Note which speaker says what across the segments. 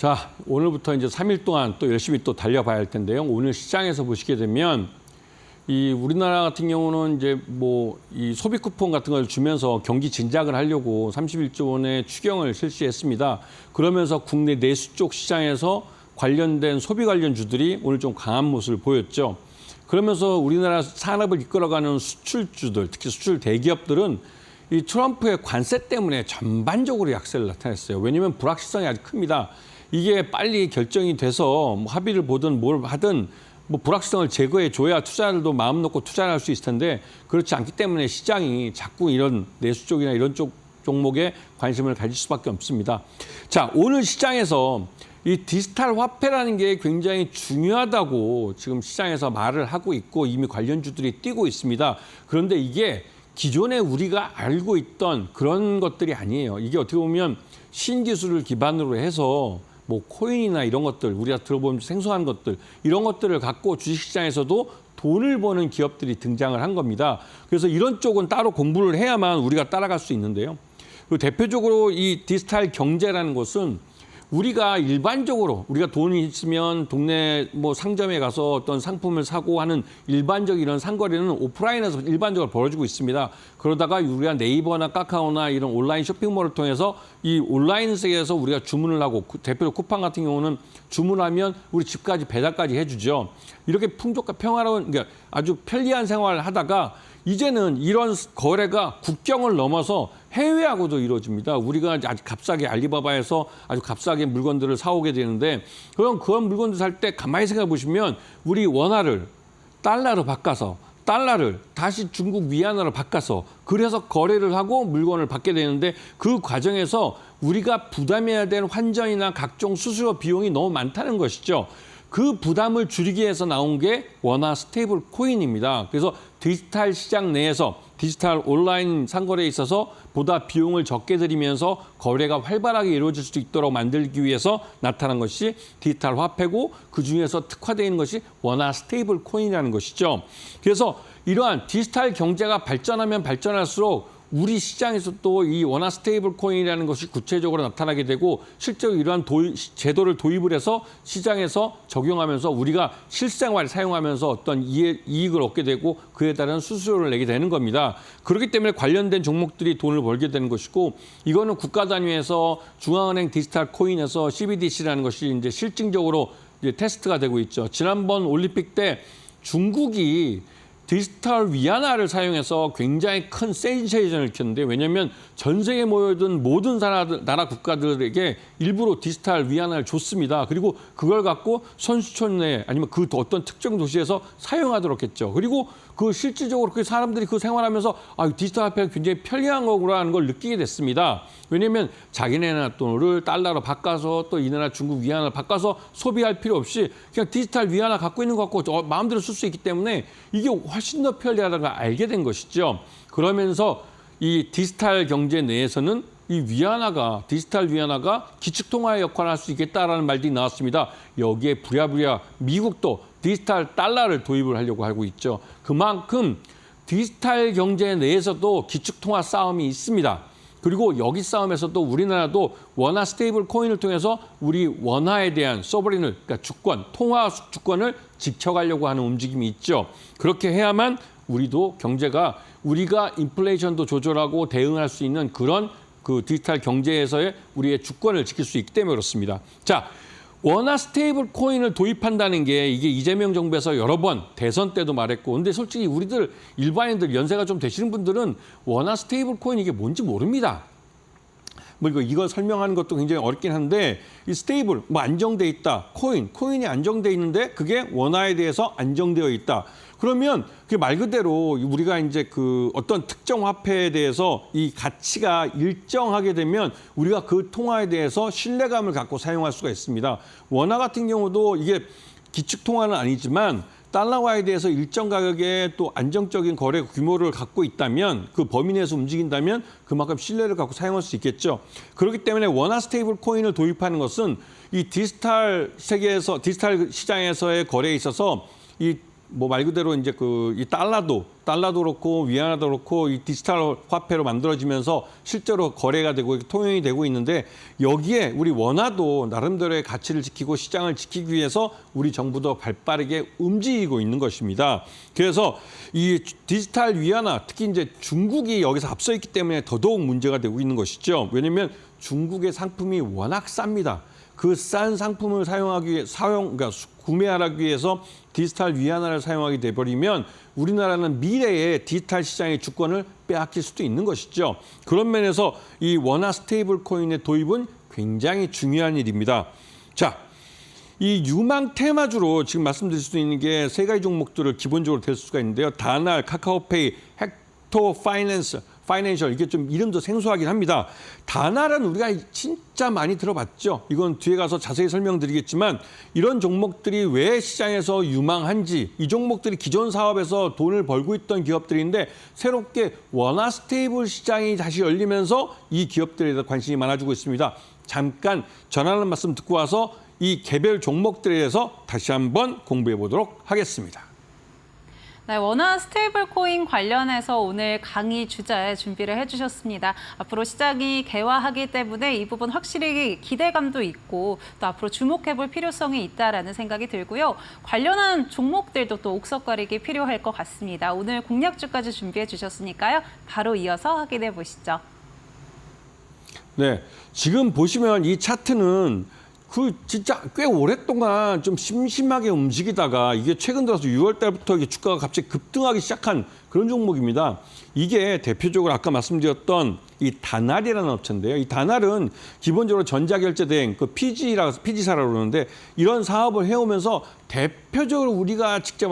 Speaker 1: 자, 오늘부터 이제 3일 동안 또 열심히 또 달려봐야 할 텐데요. 오늘 시장에서 보시게 되면 이 우리나라 같은 경우는 이제 뭐 이 소비 쿠폰 같은 걸 주면서 경기 진작을 하려고 31조 원의 추경을 실시했습니다. 그러면서 국내 내수 쪽 시장에서 관련된 소비 관련주들이 오늘 좀 강한 모습을 보였죠. 그러면서 우리나라 산업을 이끌어가는 수출주들, 특히 수출 대기업들은 이 트럼프의 관세 때문에 전반적으로 약세를 나타냈어요. 왜냐하면 불확실성이 아주 큽니다. 이게 빨리 결정이 돼서 뭐 합의를 보든 뭘 하든 뭐 불확실성을 제거해 줘야 투자자들도 마음 놓고 투자를 할 수 있을 텐데 그렇지 않기 때문에 시장이 자꾸 이런 내수 쪽이나 이런 쪽 종목에 관심을 가질 수밖에 없습니다. 자, 오늘 시장에서 이 디지털 화폐라는 게 굉장히 중요하다고 지금 시장에서 말을 하고 있고 이미 관련주들이 뛰고 있습니다. 그런데 이게 기존에 우리가 알고 있던 그런 것들이 아니에요. 이게 어떻게 보면 신기술을 기반으로 해서 뭐 코인이나 이런 것들, 우리가 들어보면 생소한 것들, 이런 것들을 갖고 주식시장에서도 돈을 버는 기업들이 등장을 한 겁니다. 그래서 이런 쪽은 따로 공부를 해야만 우리가 따라갈 수 있는데요. 그리고 대표적으로 이 디지털 경제라는 것은 우리가 일반적으로 우리가 돈이 있으면 동네 뭐 상점에 가서 어떤 상품을 사고 하는 일반적인 이런 상거래는 오프라인에서 일반적으로 벌어지고 있습니다. 그러다가 우리가 네이버나 카카오나 이런 온라인 쇼핑몰을 통해서 이 온라인 세계에서 우리가 주문을 하고 대표로 쿠팡 같은 경우는 주문하면 우리 집까지 배달까지 해주죠. 이렇게 풍족과 평화로운 그러니까 아주 편리한 생활을 하다가 이제는 이런 거래가 국경을 넘어서 해외하고도 이루어집니다. 우리가 아주 값싸게 알리바바에서 아주 값싸게 물건들을 사오게 되는데 그런 물건들 살 때 가만히 생각해 보시면 우리 원화를 달러로 바꿔서 달러를 다시 중국 위안화로 바꿔서 그래서 거래를 하고 물건을 받게 되는데 그 과정에서 우리가 부담해야 될 환전이나 각종 수수료 비용이 너무 많다는 것이죠. 그 부담을 줄이기 위해서 나온 게 원화 스테이블 코인입니다. 그래서 디지털 시장 내에서 디지털 온라인 상거래에 있어서 보다 비용을 적게 들이면서 거래가 활발하게 이루어질 수 있도록 만들기 위해서 나타난 것이 디지털 화폐고 그중에서 특화되어 있는 것이 원화 스테이블 코인이라는 것이죠. 그래서 이러한 디지털 경제가 발전하면 발전할수록 우리 시장에서 또 이 원화 스테이블 코인이라는 것이 구체적으로 나타나게 되고 실제로 이러한 제도를 도입을 해서 시장에서 적용하면서 우리가 실생활 사용하면서 어떤 이익을 얻게 되고 그에 따른 수수료를 내게 되는 겁니다. 그렇기 때문에 관련된 종목들이 돈을 벌게 되는 것이고 이거는 국가 단위에서 중앙은행 디지털 코인에서 CBDC라는 것이 이제 실증적으로 이제 테스트가 되고 있죠. 지난번 올림픽 때 중국이 디지털 위안화를 사용해서 굉장히 큰 센세이션을 일으켰는데 왜냐하면 전 세계에 모여든 모든 나라 국가들에게 일부러 디지털 위안화를 줬습니다. 그리고 그걸 갖고 선수촌 내 아니면 그 어떤 특정 도시에서 사용하도록 했죠. 그리고 그 실질적으로 그 사람들이 그 생활하면서 디지털 화폐가 굉장히 편리한 거구나라는 걸 느끼게 됐습니다. 왜냐하면 자기네 나라 돈을 달러로 바꿔서 또 이 나라 중국 위안화를 바꿔서 소비할 필요 없이 그냥 디지털 위안화 갖고 있는 것 갖고 마음대로 쓸 수 있기 때문에 이게 훨씬 더 편리하다는 걸 알게 된 것이죠. 그러면서 이 디지털 경제 내에서는 이 디지털 위안화가 기축통화의 역할을 할 수 있겠다라는 말들이 나왔습니다. 여기에 부랴부랴 미국도 디지털 달러를 도입을 하려고 하고 있죠. 그만큼 디지털 경제 내에서도 기축통화 싸움이 있습니다. 그리고 여기 싸움에서도 우리나라도 원화 스테이블 코인을 통해서 우리 원화에 대한 소버린을, 그러니까 주권, 통화 주권을 지켜가려고 하는 움직임이 있죠. 그렇게 해야만 우리도 경제가 우리가 인플레이션도 조절하고 대응할 수 있는 그런 그 디지털 경제에서의 우리의 주권을 지킬 수 있기 때문에 그렇습니다. 자, 원화 스테이블 코인을 도입한다는 게 이게 이재명 정부에서 여러 번 대선 때도 말했고 근데 솔직히 우리들 일반인들 연세가 좀 되시는 분들은 원화 스테이블 코인 이게 뭔지 모릅니다. 뭐 이걸 설명하는 것도 굉장히 어렵긴 한데 이 스테이블 뭐 안정돼 있다. 코인이 안정돼 있는데 그게 원화에 대해서 안정되어 있다. 그러면 그게 말 그대로 우리가 이제 그 어떤 특정 화폐에 대해서 이 가치가 일정하게 되면 우리가 그 통화에 대해서 신뢰감을 갖고 사용할 수가 있습니다. 원화 같은 경우도 이게 기축 통화는 아니지만 달러화에 대해서 일정 가격의 또 안정적인 거래 규모를 갖고 있다면 그 범위 내에서 움직인다면 그만큼 신뢰를 갖고 사용할 수 있겠죠. 그렇기 때문에 원화 스테이블 코인을 도입하는 것은 이 디지털 세계에서 디지털 시장에서의 거래에 있어서 이 뭐 말 그대로 이제 이 달러도 그렇고 위안화도 그렇고 이 디지털 화폐로 만들어지면서 실제로 거래가 되고 통용이 되고 있는데 여기에 우리 원화도 나름대로의 가치를 지키고 시장을 지키기 위해서 우리 정부도 발빠르게 움직이고 있는 것입니다. 그래서 이 디지털 위안화 특히 이제 중국이 여기서 앞서 있기 때문에 더더욱 문제가 되고 있는 것이죠. 왜냐하면 중국의 상품이 워낙 쌉니다. 그 싼 상품을 그러니까 구매하기 위해서 디지털 위안화를 사용하게 돼버리면 우리나라는 미래의 디지털 시장의 주권을 빼앗길 수도 있는 것이죠. 그런 면에서 이 원화 스테이블 코인의 도입은 굉장히 중요한 일입니다. 자, 이 유망 테마주로 지금 말씀드릴 수 있는 게 세 가지 종목들을 기본적으로 될 수가 있는데요. 다날, 카카오페이, 헥토 파이낸셜 이게 좀 이름도 생소하긴 합니다. 다날은 우리가 진짜 많이 들어봤죠. 이건 뒤에 가서 자세히 설명드리겠지만 이런 종목들이 왜 시장에서 유망한지 이 종목들이 기존 사업에서 돈을 벌고 있던 기업들인데 새롭게 원화 스테이블 시장이 다시 열리면서 이 기업들에 대해 관심이 많아지고 있습니다. 잠깐 전하는 말씀 듣고 와서 이 개별 종목들에 대해서 다시 한번 공부해 보도록 하겠습니다.
Speaker 2: 네, 원화 스테이블 코인 관련해서 오늘 강의 주제 준비를 해주셨습니다. 앞으로 시장이 개화하기 때문에 이 부분 확실히 기대감도 있고 또 앞으로 주목해볼 필요성이 있다라는 생각이 들고요. 관련한 종목들도 또 옥석거리기 필요할 것 같습니다. 오늘 공략주까지 준비해 주셨으니까요. 바로 이어서 확인해 보시죠.
Speaker 1: 네, 지금 보시면 이 차트는 진짜 꽤 오랫동안 좀 심심하게 움직이다가 이게 최근 들어서 6월 달부터 이게 주가가 갑자기 급등하기 시작한 그런 종목입니다. 이게 대표적으로 아까 말씀드렸던 이 다날이라는 업체인데요. 이 다날은 기본적으로 전자결제 대행, PG사라고 그러는데 이런 사업을 해오면서 대표적으로 우리가 직접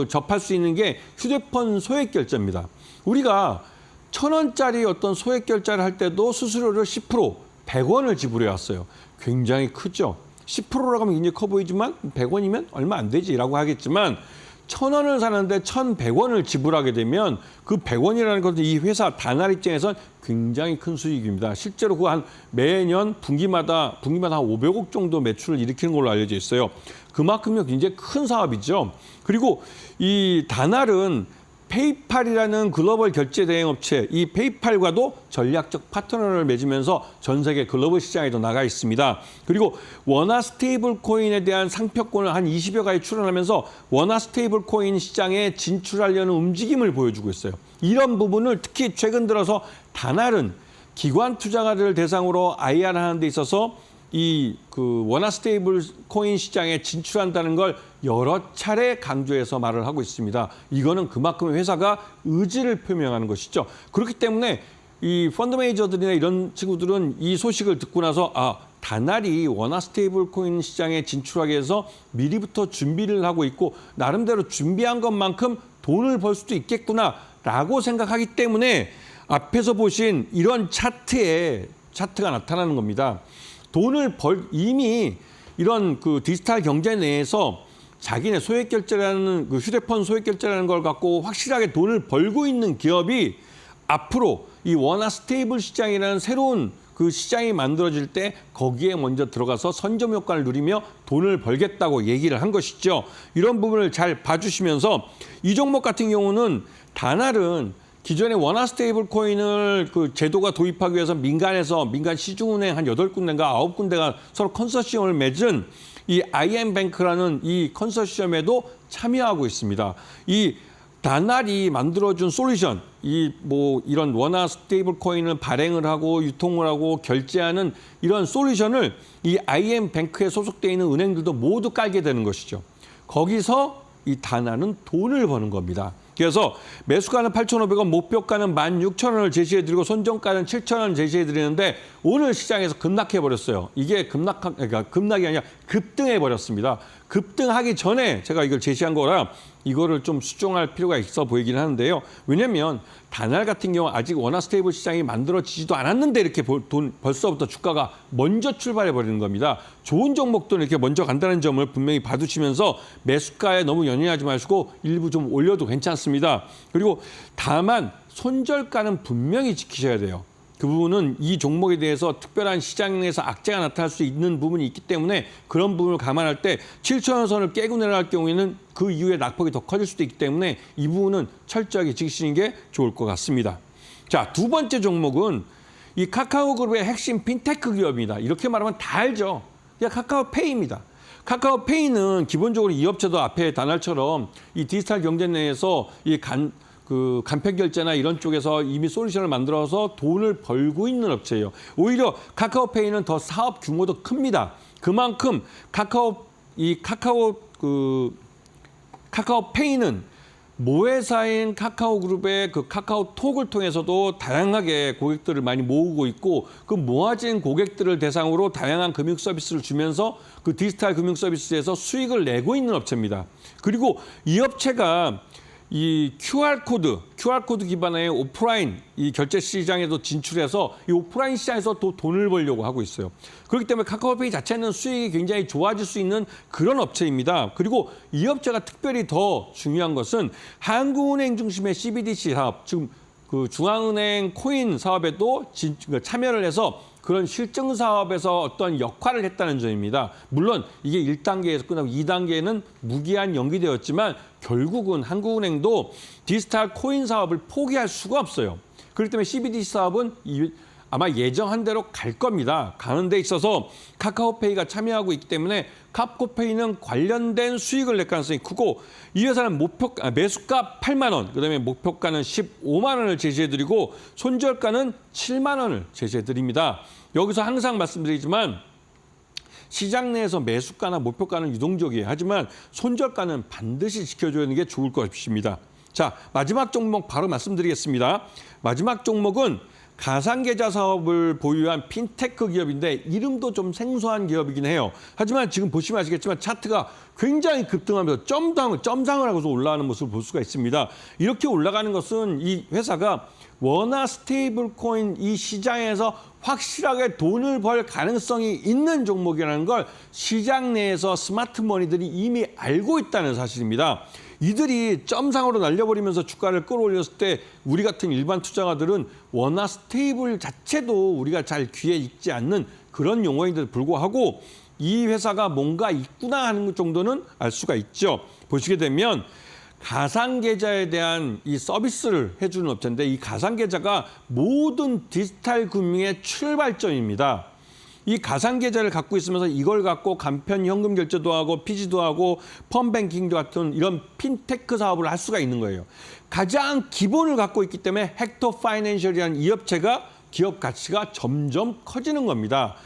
Speaker 1: 접할 수 있는 게 휴대폰 소액 결제입니다. 우리가 1,000원짜리 어떤 소액 결제를 할 때도 수수료를 10%, 100원을 지불해 왔어요. 굉장히 크죠. 10%라고 하면 굉장히 커 보이지만 100원이면 얼마 안 되지라고 하겠지만 1,000원을 사는데 1,100원을 지불하게 되면 그 100원이라는 것은 이 회사 다날 입장에선 굉장히 큰 수익입니다. 실제로 그 한 매년 분기마다 한 500억 정도 매출을 일으키는 걸로 알려져 있어요. 그만큼요 굉장히 큰 사업이죠. 그리고 이 다날은 페이팔이라는 글로벌 결제 대행 업체, 이 페이팔과도 전략적 파트너를 맺으면서 전 세계 글로벌 시장에도 나가 있습니다. 그리고 원화 스테이블 코인에 대한 상표권을 한 20여 가지 출원하면서 원화 스테이블 코인 시장에 진출하려는 움직임을 보여주고 있어요. 이런 부분을 특히 최근 들어서 다날은 기관 투자가들을 대상으로 IR 하는 데 있어서 원화 스테이블 코인 시장에 진출한다는 걸 여러 차례 강조해서 말을 하고 있습니다. 이거는 그만큼 회사가 의지를 표명하는 것이죠. 그렇기 때문에 이 펀드 매니저들이나 이런 친구들은 이 소식을 듣고 나서 다날이 원화 스테이블 코인 시장에 진출하기 위해서 미리부터 준비를 하고 있고 나름대로 준비한 것만큼 돈을 벌 수도 있겠구나라고 생각하기 때문에 앞에서 보신 이런 차트가 나타나는 겁니다. 이미 이런 디지털 경제 내에서 자기네 소액 결제라는 휴대폰 소액 결제라는 걸 갖고 확실하게 돈을 벌고 있는 기업이 앞으로 이 원화 스테이블 시장이라는 새로운 시장이 만들어질 때 거기에 먼저 들어가서 선점 효과를 누리며 돈을 벌겠다고 얘기를 한 것이죠. 이런 부분을 잘 봐주시면서 이 종목 같은 경우는 다날은 기존에 원화 스테이블 코인을 제도가 도입하기 위해서 민간 시중은행 한 8군데인가 9군데가 서로 컨소시엄을 맺은 이 IM뱅크라는 이 컨소시엄에도 참여하고 있습니다. 이 다날이 만들어준 솔루션, 이런 원화 스테이블 코인을 발행을 하고 유통을 하고 결제하는 이런 솔루션을 이 IM뱅크에 소속되어 있는 은행들도 모두 깔게 되는 것이죠. 거기서 이 다날은 돈을 버는 겁니다. 그래서 매수가는 8,500원, 목표가는 16,000원을 제시해드리고 손정가는 7,000원 제시해드리는데 오늘 시장에서 급락해버렸어요. 이게 급락이 아니라 급등해버렸습니다. 급등하기 전에 제가 이걸 제시한 거라 이거를 좀 수정할 필요가 있어 보이긴 하는데요. 왜냐하면 다날 같은 경우 아직 원화 스테이블 시장이 만들어지지도 않았는데 이렇게 벌써부터 주가가 먼저 출발해버리는 겁니다. 좋은 종목들은 이렇게 먼저 간다는 점을 분명히 봐두시면서 매수가에 너무 연연하지 마시고 일부 좀 올려도 괜찮습니다. 그리고 다만 손절가는 분명히 지키셔야 돼요. 그 부분은 이 종목에 대해서 특별한 시장에서 악재가 나타날 수 있는 부분이 있기 때문에 그런 부분을 감안할 때 7,000원 선을 깨고 내려갈 경우에는 그 이후에 낙폭이 더 커질 수도 있기 때문에 이 부분은 철저하게 지키시는 게 좋을 것 같습니다. 자, 두 번째 종목은 이 카카오그룹의 핵심 핀테크 기업입니다. 이렇게 말하면 다 알죠. 그냥 카카오페이입니다. 카카오페이는 기본적으로 이 업체도 앞에 단알처럼 이 디지털 경제 내에서 간편 결제나 이런 쪽에서 이미 솔루션을 만들어서 돈을 벌고 있는 업체예요. 오히려 카카오페이는 더 사업 규모도 큽니다. 그만큼 카카오페이는 모회사인 카카오그룹의 그 카카오톡을 통해서도 다양하게 고객들을 많이 모으고 있고 그 모아진 고객들을 대상으로 다양한 금융 서비스를 주면서 그 디지털 금융 서비스에서 수익을 내고 있는 업체입니다. 그리고 이 업체가 이 QR코드 기반의 오프라인 이 결제 시장에도 진출해서 이 오프라인 시장에서 또 돈을 벌려고 하고 있어요. 그렇기 때문에 카카오페이 자체는 수익이 굉장히 좋아질 수 있는 그런 업체입니다. 그리고 이 업체가 특별히 더 중요한 것은 한국은행 중심의 CBDC 사업, 지금 그 중앙은행 코인 사업에도 참여를 해서 그런 실증 사업에서 어떤 역할을 했다는 점입니다. 물론 이게 1단계에서 끝나고 2단계에는 무기한 연기되었지만 결국은 한국은행도 디지털 코인 사업을 포기할 수가 없어요. 그렇기 때문에 CBDC 사업은 아마 예정한 대로 갈 겁니다. 가는 데 있어서 카카오페이가 참여하고 있기 때문에 카카오페이는 관련된 수익을 낼 가능성이 크고 이 회사는 매수가 8만 원, 그다음에 목표가는 15만 원을 제시해드리고 손절가는 7만 원을 제시해드립니다. 여기서 항상 말씀드리지만 시장 내에서 매수가나 목표가는 유동적이에요. 하지만 손절가는 반드시 지켜줘야 하는 게 좋을 것입니다. 자, 마지막 종목 바로 말씀드리겠습니다. 마지막 종목은 가상계좌 사업을 보유한 핀테크 기업인데 이름도 좀 생소한 기업이긴 해요. 하지만 지금 보시면 아시겠지만 차트가 굉장히 급등하면서 점상을 하고서 올라가는 모습을 볼 수가 있습니다. 이렇게 올라가는 것은 이 회사가 원화 스테이블 코인 이 시장에서 확실하게 돈을 벌 가능성이 있는 종목이라는 걸 시장 내에서 스마트 머니들이 이미 알고 있다는 사실입니다. 이들이 점상으로 날려버리면서 주가를 끌어올렸을 때 우리 같은 일반 투자가들은 원화 스테이블 자체도 우리가 잘 귀에 익지 않는 그런 용어인데도 불구하고 이 회사가 뭔가 있구나 하는 정도는 알 수가 있죠. 보시게 되면 가상계좌에 대한 이 서비스를 해주는 업체인데 이 가상계좌가 모든 디지털 금융의 출발점입니다. 이 가상계좌를 갖고 있으면서 이걸 갖고 간편 현금 결제도 하고 피지도 하고 펀뱅킹도 같은 이런 핀테크 사업을 할 수가 있는 거예요. 가장 기본을 갖고 있기 때문에 헥터 파이낸셜이라는 이 업체가 기업 가치가 점점 커지는 겁니다.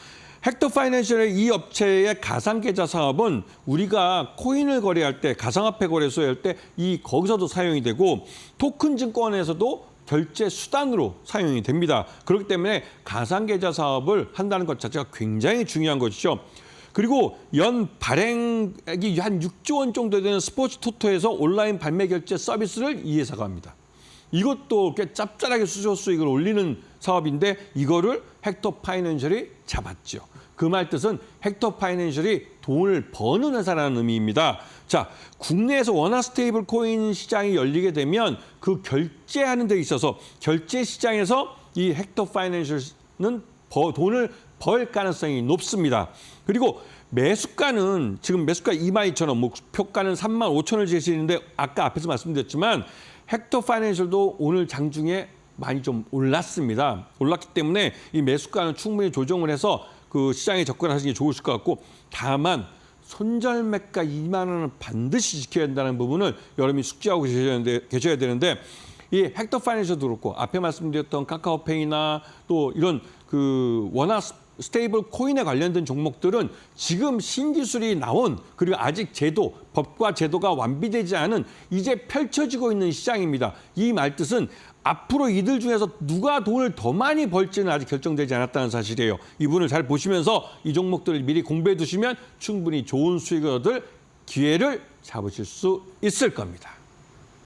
Speaker 1: 헥터 파이낸셜의 이 업체의 가상계좌 사업은 우리가 코인을 거래할 때, 가상화폐 거래소에 할 때 거기서도 사용이 되고 토큰 증권에서도 결제 수단으로 사용이 됩니다. 그렇기 때문에 가상계좌 사업을 한다는 것 자체가 굉장히 중요한 것이죠. 그리고 연 발행액이 한 6조 원 정도 되는 스포츠 토토에서 온라인 발매 결제 서비스를 이 회사가 합니다. 이것도 꽤 짭짤하게 수조 수익을 올리는 사업인데 이거를 헥터 파이낸셜이 잡았죠. 그 말 뜻은 헥터 파이낸셜이 돈을 버는 회사라는 의미입니다. 자, 국내에서 원화 스테이블 코인 시장이 열리게 되면 그 결제하는 데 있어서 결제 시장에서 이 헥터 파이낸셜은 돈을 벌 가능성이 높습니다. 그리고 매수가는 지금 매수가 22,000원, 목표가는 35,000원을 제시했는데 아까 앞에서 말씀드렸지만 헥터 파이낸셜도 오늘 장중에 많이 좀 올랐습니다. 올랐기 때문에 이 매수가는 충분히 조정을 해서 그 시장에 접근하시는 게 좋으실 것 같고 다만 손절매가 2만 원을 반드시 지켜야 한다는 부분을 여러분이 숙지하고 계셔야 되는데 이 헥터 파이낸셜도 그렇고 앞에 말씀드렸던 카카오페이나 또 이런 그 원화 스테이블 코인에 관련된 종목들은 지금 신기술이 나온 그리고 아직 법과 제도가 완비되지 않은 이제 펼쳐지고 있는 시장입니다. 이 말뜻은 앞으로 이들 중에서 누가 돈을 더 많이 벌지는 아직 결정되지 않았다는 사실이에요. 이 부분을 잘 보시면서 이 종목들을 미리 공부해 두시면 충분히 좋은 수익을 얻을 기회를 잡으실 수 있을 겁니다.